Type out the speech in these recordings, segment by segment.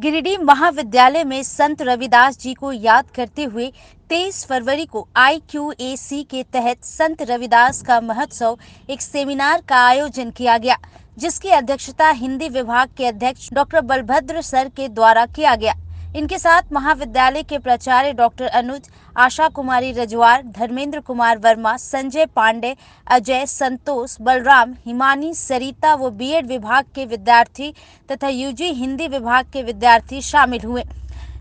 गिरिडीह महाविद्यालय में संत रविदास जी को याद करते हुए 23 फरवरी को IQAC के तहत संत रविदास का महोत्सव एक सेमिनार का आयोजन किया गया, जिसकी अध्यक्षता हिंदी विभाग के अध्यक्ष डॉक्टर बलभद्र सर के द्वारा किया गया। इनके साथ महाविद्यालय के प्राचार्य डॉक्टर अनुज, आशा कुमारी रजवार, धर्मेंद्र कुमार वर्मा, संजय पांडे, अजय, संतोष, बलराम, हिमानी, सरिता व बीएड विभाग के विद्यार्थी तथा यूजी हिंदी विभाग के विद्यार्थी शामिल हुए।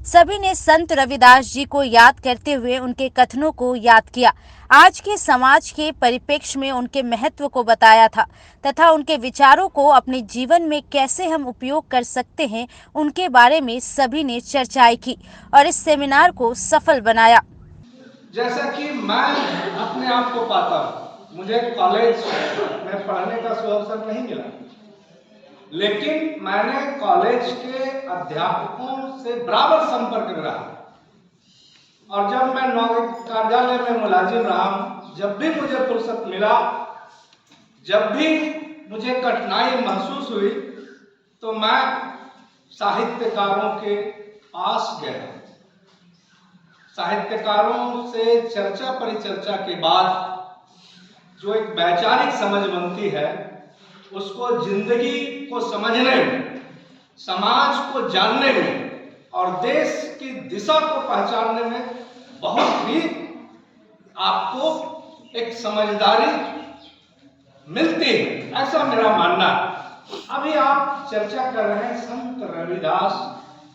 सभी ने संत रविदास जी को याद करते हुए उनके कथनों को याद किया, आज के समाज के परिप्रेक्ष्य में उनके महत्व को बताया था तथा उनके विचारों को अपने जीवन में कैसे हम उपयोग कर सकते हैं, उनके बारे में सभी ने चर्चाएं की और इस सेमिनार को सफल बनाया। जैसा कि मैं अपने आप को पाता हूँ, मुझे कॉलेज में पढ़ने का अवसर नहीं मिला, लेकिन मैंने कॉलेज के अध्यापकों से बराबर संपर्क में रहा और जब मैं कार्यालय में मुलाजिम रहा, जब भी मुझे फुर्सत मिला, जब भी मुझे कठिनाई महसूस हुई, तो मैं साहित्यकारों के पास गया। साहित्यकारों से चर्चा परिचर्चा के बाद जो एक वैचारिक समझ बनती है, उसको जिंदगी को समझने में, समाज को जानने में और देश की दिशा को पहचानने में बहुत ही आपको एक समझदारी मिलती है, ऐसा मेरा मानना। अभी आप चर्चा कर रहे हैं संत रविदास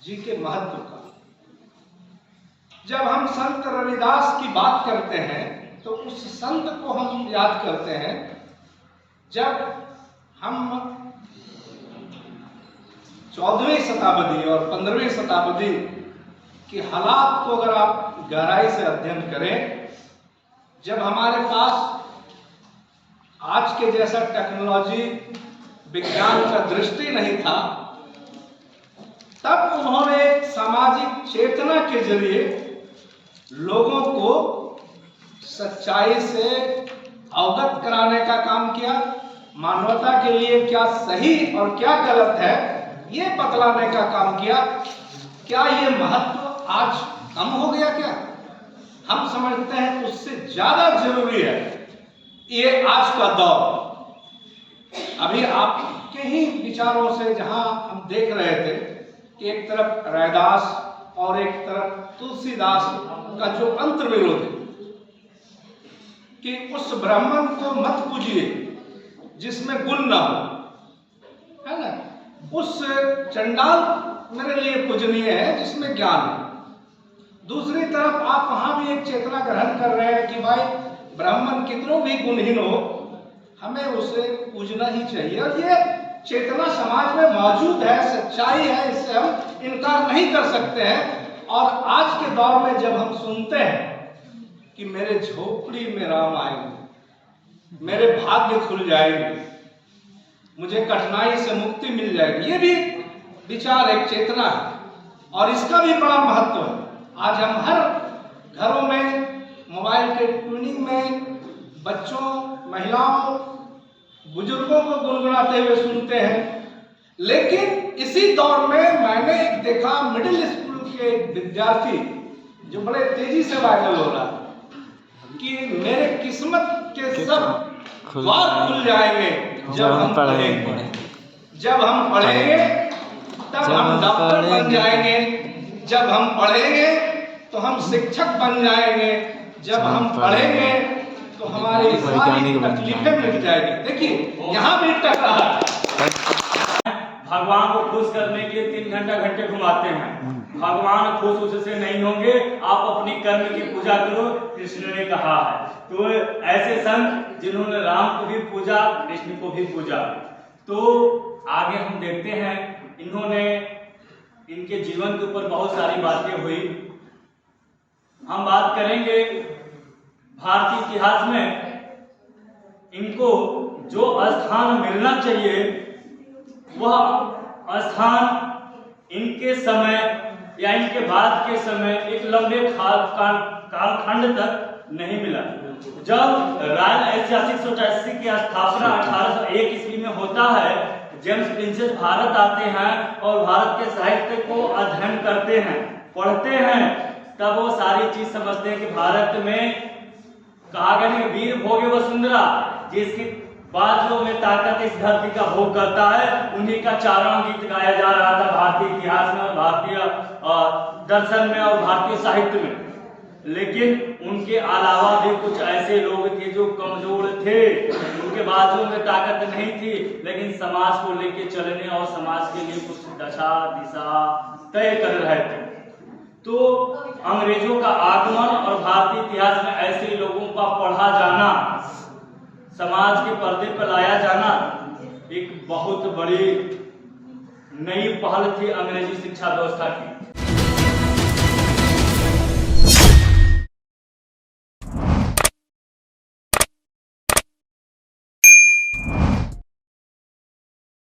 जी के महत्व का। जब हम संत रविदास की बात करते हैं तो उस संत को हम याद करते हैं जब हम 14वीं शताब्दी और 15वीं शताब्दी की हालात को अगर आप गहराई से अध्ययन करें, जब हमारे पास आज के जैसा टेक्नोलॉजी, विज्ञान का दृष्टि नहीं था, तब उन्होंने सामाजिक चेतना के जरिए लोगों को सच्चाई से अवगत कराने का काम किया। मानवता के लिए क्या सही और क्या गलत है, ये बतलाने का काम किया। क्या ये महत्व आज कम हो गया? क्या हम समझते हैं उससे ज्यादा जरूरी है ये आज का दौर। अभी आपके ही विचारों से जहां हम देख रहे थे कि एक तरफ रैदास और एक तरफ तुलसीदास का जो अंतर्विरोध है कि उस ब्राह्मण को मत पूजिए जिसमें गुण ना हो, है ना, उस चंडाल मेरे लिए पूजनीय है जिसमें ज्ञान है। दूसरी तरफ आप वहां भी एक चेतना ग्रहण कर रहे हैं कि भाई ब्राह्मण कितनों भी गुणहीन हो, हमें उसे पूजना ही चाहिए। और ये चेतना समाज में मौजूद है, सच्चाई है, इससे हम इनकार नहीं कर सकते हैं। और आज के दौर में जब हम सुनते हैं कि मेरे झोपड़ी में राम आएंगे, मेरे भाग्य खुल जाएंगे, मुझे कठिनाई से मुक्ति मिल जाएगी, ये भी विचार, एक चेतना है और इसका भी बड़ा महत्व है। आज हम हर घरों में मोबाइल के ट्यूनिंग में बच्चों, महिलाओं, बुजुर्गों को गुनगुनाते हुए सुनते हैं, लेकिन इसी दौर में मैंने एक देखा मिडिल स्कूल के एक विद्यार्थी जो बड़े तेजी से वायरल हो रहा है कि मेरे किस्मत के सब द्वार खुल जाएंगे जब हम पढ़ेंगे। जब हम पढ़ेंगे तब हम डॉक्टर बन जाएंगे, जब हम पढ़ेंगे तो हम शिक्षक बन जाएंगे, जब हम पढ़ेंगे तो हमारी सारी तकलीफें मिट जाएगी। देखिए यहाँ भी टकरा है। भगवान को खुश करने के लिए 3 घंटे घुमाते हैं। भगवान खुश उससे नहीं होंगे, आप अपनी कर्म की पूजा करो, कृष्ण ने कहा है। तो ऐसे संत जिन्होंने राम को भी पूजा, कृष्ण को भी पूजा। तो आगे हम देखते हैं, इन्होंने, इनके जीवन के ऊपर बहुत सारी बातें हुई। हम बात करेंगे भारतीय इतिहास में इनको जो स्थान मिलना चाहिए वह स्थान इनके समय या इनके बाद के समय एक लंबे कालखंड तक नहीं मिला। जब रॉयल ऐतिहासिक सोसाइटी की स्थापना 1801 ईस्वी में होता है, जेम्स प्रिंसेस भारत आते हैं और भारत के साहित्य को अध्ययन करते हैं, पढ़ते हैं, तब वो सारी चीज समझते हैं कि भारत में कहा गया नहीं, वीर भोगे वसुंधरा, जिसकी बाजुओं में ताकत इस धरती का भोग करता है, उन्हीं का चारों गीत गाया जा रहा था भारतीय इतिहास में, भारतीय दर्शन में और भारतीय साहित्य में। लेकिन उनके अलावा भी कुछ ऐसे लोग थे जो कमजोर थे, उनके बाजुओं में ताकत नहीं थी, लेकिन समाज को लेके चलने और समाज के लिए कुछ दशा दिशा तय कर रहे थे। तो अंग्रेजों का आगमन और भारतीय इतिहास में ऐसे लोगों का पढ़ा जाना, समाज के पर्दे पर लाया जाना एक बहुत बड़ी नई पहल थी अंग्रेजी शिक्षा व्यवस्था की।